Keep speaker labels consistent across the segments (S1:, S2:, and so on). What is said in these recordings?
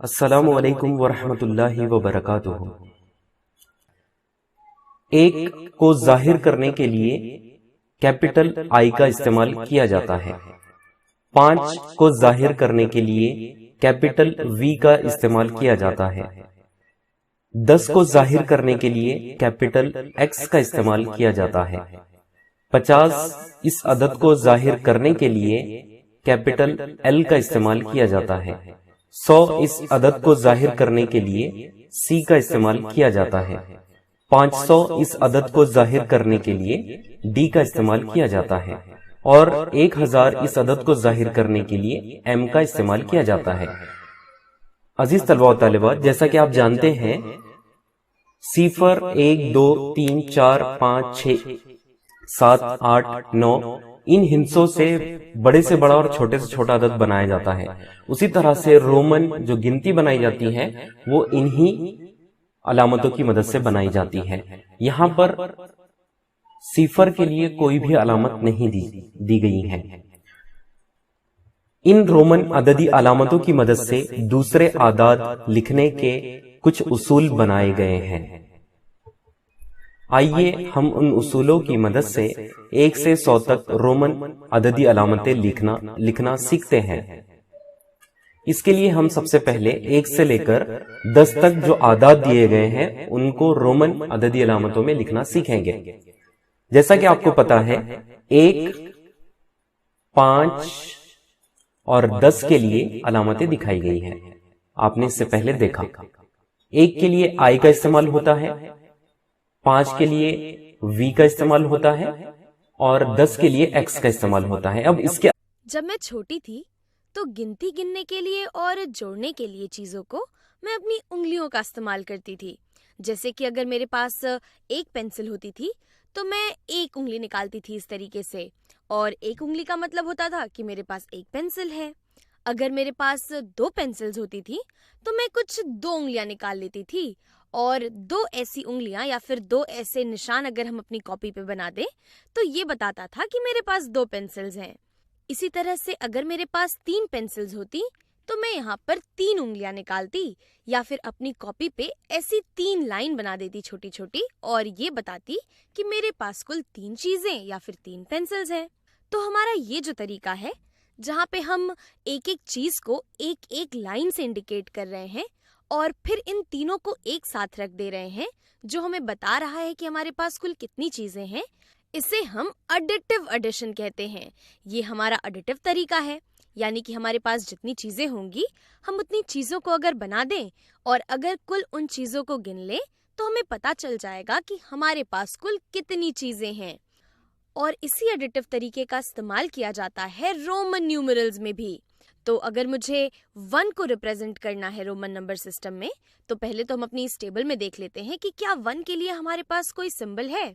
S1: अस्सलामु अलैकुम वरहमतुल्लाहि वबरकातुहू। एक को जाहिर करने के लिए कैपिटल आई का इस्तेमाल किया जाता है। 5 को जाहिर करने के लिए कैपिटल वी का इस्तेमाल किया जाता है। 10 को जाहिर करने के लिए कैपिटल एक्स का इस्तेमाल किया जाता है। 50 इस अदद को जाहिर करने के लिए कैपिटल एल का इस्तेमाल किया जाता है। 100 इस अदद को जाहिर करने के लिए सी का इस्तेमाल किया जाता है। 500 इस अदद को जाहिर करने के लिए डी का इस्तेमाल किया जाता है और 1000 इस अदद को जाहिर करने के लिए एम का इस्तेमाल किया जाता है। अजीज तलबा व तालिबात, जैसा कि आप जानते हैं, सिफर 1 2 3 4 5 6 7 8 9 इन हिंसों से बड़े से बड़ा और छोटे से छोटा अदद बनाया जाता है। उसी तरह से रोमन जो गिनती बनाई जाती है वो इन्हीं अलामतों की मदद से बनाई जाती है। यहाँ पर सिफर के लिए कोई भी अलामत नहीं दी गई है। इन रोमन अददी अलामतों की मदद से दूसरे आदाद लिखने के कुछ उसूल बनाए गए हैं। आइए हम उन उसूलों की मदद से 1 से 100 तक रोमन अददी अलामतें लिखना सीखते हैं। इसके लिए हम सबसे पहले 1 से लेकर 10 तक जो आदाद दिए गए हैं उनको रोमन अददी अलामतों में लिखना सीखेंगे। जैसा कि आपको पता है, 1, 5 और 10 के लिए अलामतें दिखाई गई हैं। आपने इससे पहले देखा। 1 के लिए आई का इस्तेमाल होता है, 5 के लिए वी का इस्तेमाल होता है और 10 के लिए एक्स का इस्तेमाल होता है। अब इसके
S2: जब मैं छोटी थी तो गिनती गिनने के लिए और जोड़ने के लिए चीजों को मैं अपनी उंगलियों का इस्तेमाल करती थी। जैसे कि अगर मेरे पास एक पेंसिल होती थी तो मैं एक उंगली निकालती थी इस तरीके से, और एक उंगली का मतलब होता था कि मेरे पास एक पेंसिल है। अगर मेरे पास 2 पेंसिल्स होती थी तो मैं कुछ 2 उंगलियां निकाल लेती थी, और 2 ऐसी उंगलियां या फिर 2 ऐसे निशान अगर हम अपनी कॉपी पे बना दें तो ये बताता था कि मेरे पास 2 पेंसिल्स हैं। इसी तरह से अगर मेरे पास 3 पेंसिल्स होती तो मैं यहाँ पर 3 उंगलियां निकालती या फिर अपनी कॉपी पे ऐसी 3 लाइन बना देती छोटी छोटी, और ये बताती कि मेरे पास कुल 3 चीजें या फिर 3 पेंसिल्स हैं। तो हमारा ये जो तरीका है जहाँ पे हम एक एक चीज को एक एक लाइन से इंडिकेट कर रहे हैं और फिर इन तीनों को एक साथ रख दे रहे हैं, जो हमें बता रहा है कि हमारे पास कुल कितनी चीजें हैं, इसे हम एडिटिव एडिशन कहते हैं। ये हमारा एडिटिव तरीका है, यानी कि हमारे पास जितनी चीजें होंगी हम उतनी चीजों को अगर बना दें और अगर कुल उन चीजों को गिन लें तो हमें पता चल जाएगा कि हमारे पास कुल कितनी चीजें हैं। और इसी एडिटिव तरीके का इस्तेमाल किया जाता है रोमन न्यूमरल्स में भी। तो अगर मुझे 1 को रिप्रेजेंट करना है रोमन नंबर सिस्टम में, तो पहले तो हम अपनी इस टेबल में देख लेते हैं कि क्या 1 के लिए हमारे पास कोई सिंबल है।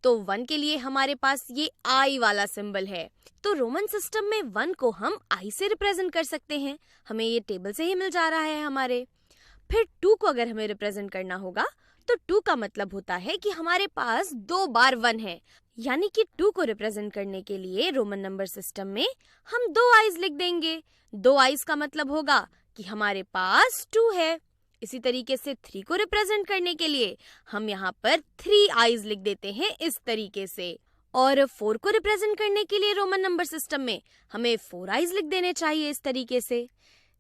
S2: तो 1 के लिए हमारे पास ये आई वाला सिंबल है। तो रोमन सिस्टम में 1 को हम आई से रिप्रेजेंट कर सकते हैं, हमें ये टेबल से ही मिल जा रहा है हमारे। फिर 2 को अगर हमें रिप्रेजेंट करना होगा तो 2 का मतलब होता है कि हमारे पास 2 बार 1 है, यानी कि 2 को रिप्रेजेंट करने के लिए रोमन नंबर सिस्टम में हम 2 आईज लिख देंगे। 2 आईज का मतलब होगा कि हमारे पास 2 है। इसी तरीके से 3 को रिप्रेजेंट करने के लिए हम यहाँ पर 3 आईज लिख देते हैं इस तरीके से। और 4 को रिप्रेजेंट करने के लिए रोमन नंबर सिस्टम में हमें 4 आईज लिख देने चाहिए इस तरीके से।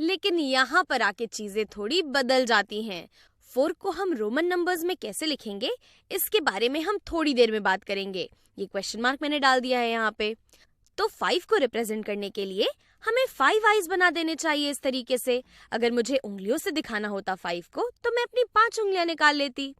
S2: लेकिन यहाँ पर आके चीजें थोड़ी बदल जाती हैं। 4 को हम रोमन नंबर्स में कैसे लिखेंगे इसके बारे में हम थोड़ी देर में बात करेंगे। ये क्वेश्चन मार्क मैंने डाल दिया है यहाँ पे। तो 5 को रिप्रेजेंट करने के लिए हमें 5 आईज बना देने चाहिए इस तरीके से। अगर मुझे उंगलियों से दिखाना होता 5 को तो मैं अपनी 5 उंगलियां निकाल लेती।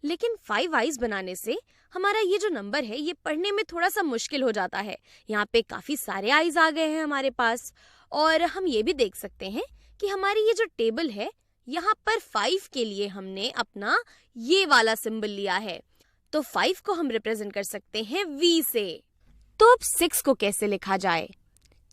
S2: लेकिन 5 आईज बनाने से हमारा ये जो नंबर है ये पढ़ने में थोड़ा सा मुश्किल हो जाता है। यहाँ पे काफी सारे आईज आ गए हैं हमारे पास, और हम ये भी देख सकते हैं कि हमारी ये जो टेबल है यहाँ पर 5 के लिए हमने अपना ये वाला सिंबल लिया है। तो 5 को हम रिप्रेजेंट कर सकते हैं V से। तो अब 6 को कैसे लिखा जाए?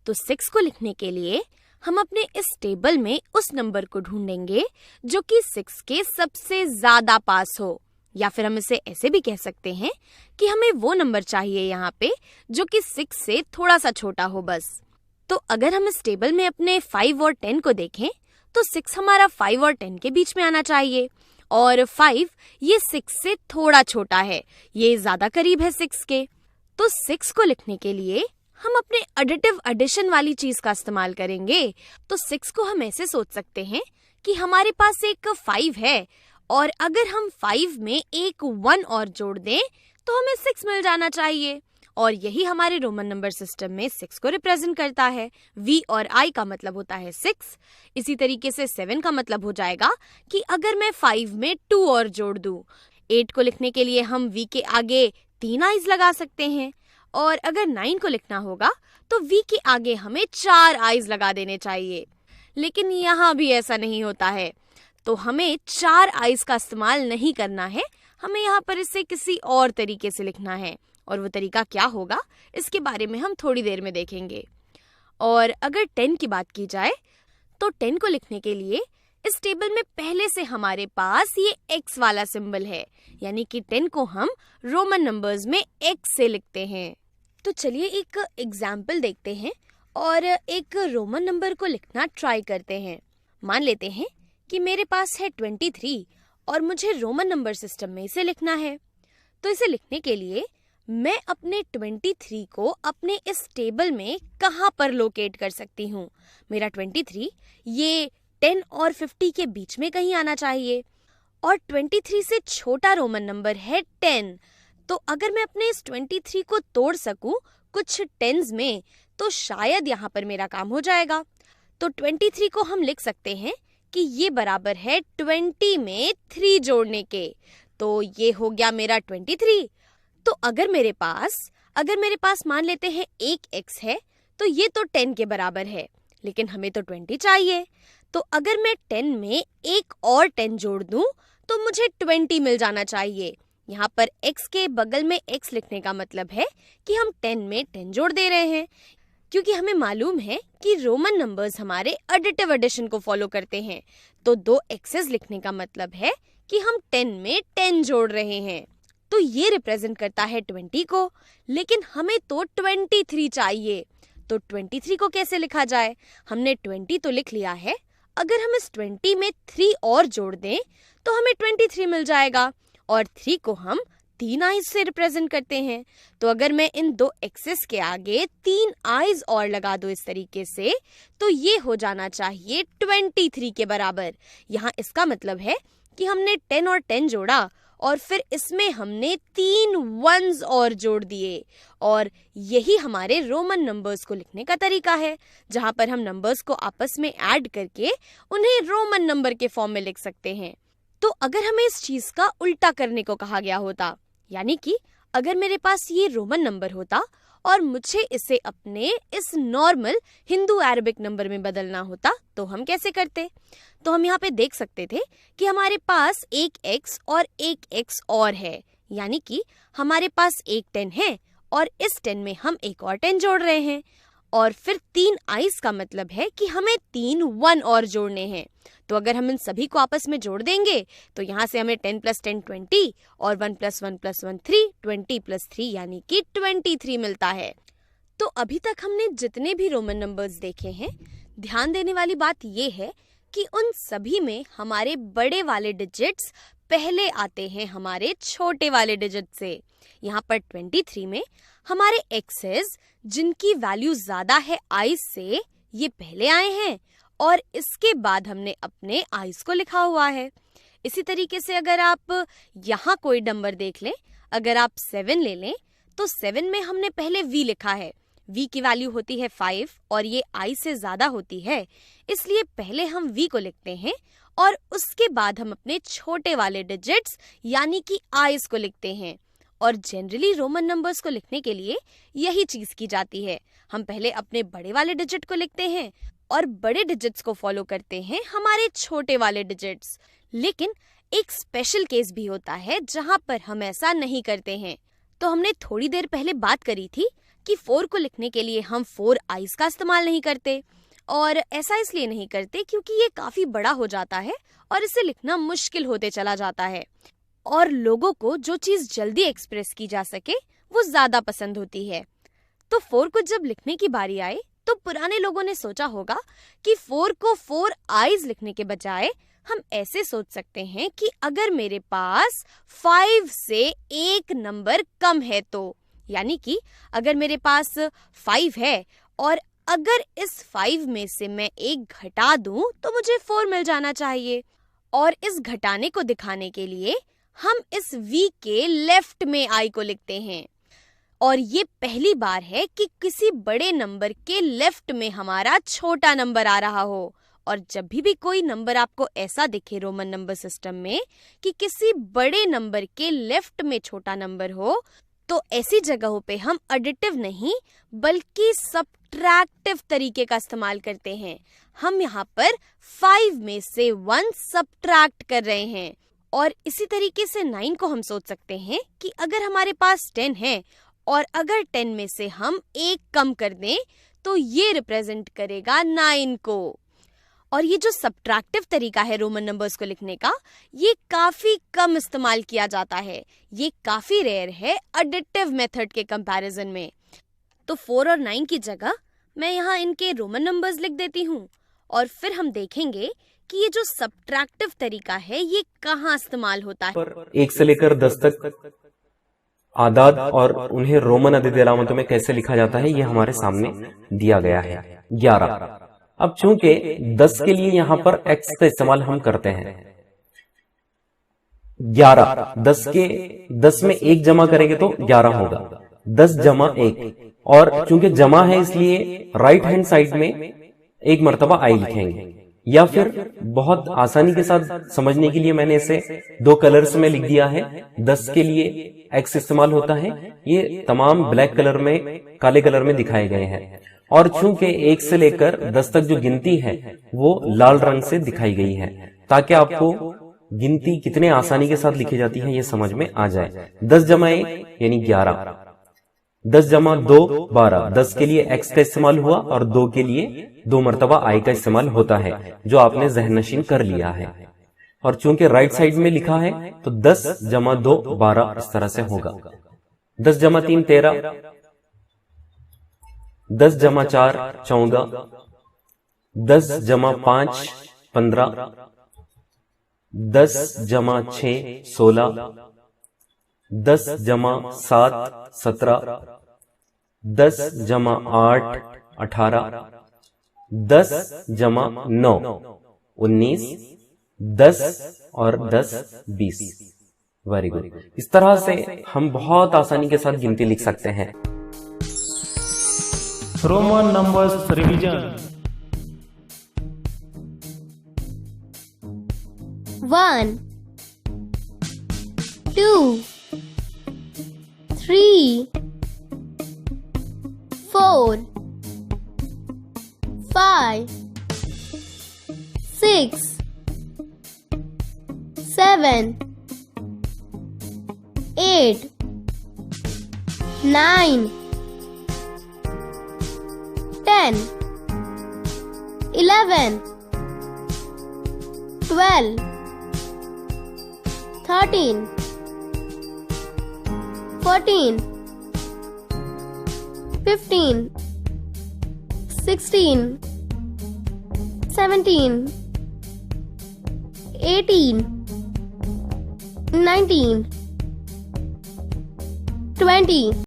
S2: तो 6 को लिखने के लिए हम अपने इस टेबल में उस नंबर को ढूंढेंगे जो कि 6 के सबसे ज्यादा पास हो, या फिर हम इसे ऐसे भी कह सकते हैं कि हमें वो नंबर चाहिए यहाँ पे जो कि 6 से थोड़ा सा छोटा हो बस। तो अगर हम इस टेबल में अपने 5 और 10 को देखें तो 6 हमारा 5 और 10 के बीच में आना चाहिए, और 5 ये 6 से थोड़ा छोटा है, ये ज्यादा करीब है 6 के। तो 6 को लिखने के लिए हम अपने एडिटिव एडिशन वाली चीज का इस्तेमाल करेंगे। तो 6 को हम ऐसे सोच सकते हैं कि हमारे पास एक 5 है, और अगर हम 5 में एक 1 और जोड़ दें तो हमें 6 मिल जाना चाहिए, और यही हमारे रोमन नंबर सिस्टम में 6 को रिप्रेजेंट करता है। V और I का मतलब होता है 6। इसी तरीके से 7 का मतलब हो जाएगा कि अगर मैं 5 में 2 और जोड़ दूं। 8 को लिखने के लिए हम V के आगे 3 आइज लगा सकते हैं, और अगर 9 को लिखना होगा तो V के आगे हमें 4 आइज लगा देने चाहिए। लेकिन यहाँ भी ऐसा नहीं होता है, तो हमें 4 आइज का इस्तेमाल नहीं करना है, हमें यहाँ पर इसे किसी और तरीके से लिखना है, और वो तरीका क्या होगा इसके बारे में हम थोड़ी देर में देखेंगे। और अगर 10 की बात की जाए तो 10 को लिखने के लिए इस टेबल में पहले से हमारे पास ये x वाला सिंबल है, यानी कि 10 को हम रोमन नंबर्स में x से लिखते हैं। तो चलिए एक एग्जाम्पल देखते हैं और एक रोमन नंबर को लिखना ट्राई करते हैं। मान लेते हैं कि मेरे पास है 23 और मुझे रोमन नंबर सिस्टम में इसे लिखना है। तो इसे लिखने के लिए मैं अपने 23 को अपने इस टेबल में कहाँ पर लोकेट कर सकती हूँ। मेरा 23 ये 10 और 50 के बीच में कहीं आना चाहिए, और 23 से छोटा रोमन नंबर है 10। तो अगर मैं अपने इस 23 को तोड़ सकूं कुछ टेंस में तो शायद यहाँ पर मेरा काम हो जाएगा। तो 23 को हम लिख सकते हैं कि ये बराबर है 20 में 3 जोड़ने के। तो ये हो गया मेरा 23। तो अगर मेरे पास मान लेते हैं एक x है, तो ये तो 10 के बराबर है, लेकिन हमें तो 20 चाहिए। तो अगर मैं 10 में एक और 10 जोड़ दूं तो मुझे 20 मिल जाना चाहिए। यहाँ पर x के बगल में x लिखने का मतलब है कि हम 10 में 10 जोड़ दे रहे हैं, क्योंकि हमें मालूम है कि रोमन नंबर्स हमारे एडिटिव एडिशन को फॉलो करते हैं। तो 2 x's लिखने का मतलब है कि हम 10 में 10 जोड़ रहे हैं। तो ये रिप्रेजेंट करता है 20 को, लेकिन हमें तो 23 चाहिए। तो 23 को कैसे लिखा जाए? हमने 20 तो लिख लिया है, अगर हम इस 20 में 3 और जोड़ दें तो हमें 23 मिल जाएगा, और 3 को हम 3 आइज से रिप्रेजेंट करते हैं। तो अगर मैं इन 2 एक्सेस के आगे 3 आइज और लगा दूं इस तरीके से, तो ये हो जाना चाहिए 23 के बराबर। यहाँ इसका मतलब है कि हमने 10 और 10 जोड़ा और फिर इसमें हमने 3 1s और जोड़ दिए, और यही हमारे रोमन नंबर्स को लिखने का तरीका है, जहां पर हम नंबर्स को आपस में ऐड करके उन्हें रोमन नंबर के फॉर्म में लिख सकते हैं। तो अगर हमें इस चीज का उल्टा करने को कहा गया होता, यानी कि अगर मेरे पास ये रोमन नंबर होता और मुझे इसे अपने इस नॉर्मल हिंदू अरबिक नंबर में बदलना होता, तो हम कैसे करते? तो हम यहाँ पे देख सकते थे कि हमारे पास एक x और एक x और है, यानी कि हमारे पास एक 10 है और इस 10 में हम एक और 10 जोड़ रहे हैं, और फिर 3 आइज का मतलब है कि हमें 3 1 और जोड़ने हैं। तो अगर हम इन सभी को आपस में जोड़ देंगे तो यहाँ से हमें 10 + 10 20 और 1 + 1 + 1 3, 20 + 3 यानी कि 23 मिलता है। तो अभी तक हमने जितने भी रोमन नंबर्स देखे हैं, ध्यान देने वाली बात ये है कि उन सभी में हमारे बड़े वाले डिजिट्स पहले आते हैं हमारे छोटे वाले डिजिट से। यहाँ पर 23 में हमारे एक्सेस जिनकी वैल्यू ज्यादा है आइज से, ये पहले आए हैं और इसके बाद हमने अपने आइज को लिखा हुआ है। इसी तरीके से अगर आप यहाँ कोई नंबर देख लें, अगर आप 7 ले लें तो 7 में हमने पहले v लिखा है। v की वैल्यू होती है 5 और ये i से ज्यादा होती है, इसलिए पहले हम v को लिखते हैं और उसके बाद हम अपने छोटे वाले डिजिट्स यानी कि आइज को लिखते हैं। और जनरली रोमन नंबर्स को लिखने के लिए यही चीज की जाती है, हम पहले अपने बड़े वाले डिजिट को लिखते हैं और बड़े डिजिट्स को फॉलो करते हैं हमारे छोटे वाले डिजिट्स। लेकिन एक स्पेशल केस भी होता है जहां पर हम ऐसा नहीं करते हैं। तो हमने थोड़ी देर पहले बात करी थी कि 4 को लिखने के लिए हम 4 आइज का इस्तेमाल नहीं करते, और ऐसा इसलिए नहीं करते क्योंकि ये काफी बड़ा हो जाता है और इसे लिखना मुश्किल होते चला जाता है, और लोगों को जो चीज जल्दी एक्सप्रेस की जा सके वो ज्यादा पसंद होती है। तो 4 को जब लिखने की बारी आए तो पुराने लोगों ने सोचा होगा कि 4 को 4 आईज लिखने के बजाय हम ऐसे सोच सकते हैं कि अगर मेरे पास 5 से एक नंबर कम है तो, यानी कि अगर मेरे पास 5 है और अगर इस 5 में से मैं एक घटा दूं तो मुझे 4 मिल जाना चाहिए। और इस घटाने को दिखाने के लिए हम इस V के लेफ्ट में I को लिखते हैं। और ये पहली बार है कि किसी बड़े नंबर के लेफ्ट में हमारा छोटा नंबर आ रहा हो। और जब भी कोई नंबर आपको ऐसा दिखे रोमन नंबर सिस्टम में कि किसी बड़े नंबर के लेफ्ट में छोटा नंबर हो, तो ऐसी जगहों पे हम एडिटिव नहीं बल्कि सब्ट्रैक्टिव तरीके का इस्तेमाल करते हैं। हम यहाँ पर 5 में से 1 सब्ट्रैक्ट कर रहे हैं। और इसी तरीके से 9 को हम सोच सकते हैं कि अगर हमारे पास 10 है और अगर 10 में से हम एक कम कर दें तो ये रिप्रेजेंट करेगा 9 को। और ये जो सब्ट्रैक्टिव तरीका है रोमन नंबर्स को लिखने का, ये काफी कम इस्तेमाल किया जाता है। ये काफी रेयर है एडिटिव मेथड के कंपैरिजन में। तो 4 और 9 की जगह मैं यहाँ इनके रोमन नंबर्स लिख देती हूँ और फिर हम देखेंगे कि ये जो सब्ट्रैक्टिव तरीका है ये कहाँ इस्तेमाल होता है।
S1: 1 से लेकर 10 तक आदाद और उन्हें रोमन अदद अलामतों में कैसे लिखा जाता है ये हमारे सामने दिया गया है। 11। अब चूंकि 10 के लिए यहाँ पर x का इस्तेमाल हम करते हैं, 11 10 में 1 जमा करेंगे तो 11 होगा। 10 जमा 1, और चूंकि जमा है इसलिए राइट हैंड साइड में एक मर्तबा आई लिखेंगे। या फिर बहुत आसानी के साथ समझने के लिए मैंने इसे 2 कलर्स में लिख दिया है। 10 के लिए x इस्तेमाल होता है, ये तमाम ब्लैक कलर में, काले कलर में दिखाए गए हैं। और चूंकि 1 से लेकर 10 तक जो गिनती है वो लाल रंग से दिखाई गई है, ताकि आपको गिनती कितने आसानी के साथ लिखी जाती है ये समझ में आ जाए। 10 जमा 1 यानी 11, 10 जमा 2 12। 10 के लिए x का इस्तेमाल हुआ और 2 के लिए 2 मर्तबा i का इस्तेमाल होता है, जो आपने जहन नशीन कर लिया है। और चूंकि राइट साइड में लिखा है तो 10 जमा 2 12 इस तरह से होगा। 10 जमा 3 13, 10 जमा 4 14, 10 जमा 5 15, 10 जमा 6 16, 10 जमा 7 17, 10 जमा 8 18, 10 जमा 9 19, 10 और 10 20। Very good. इस तरह से हम बहुत आसानी के साथ गिनती लिख सकते हैं।
S3: Roman numbers revision.
S4: 1 2 3 4 5 6 7 8 9 10 11 12 13 14 15 16 17 18 19 20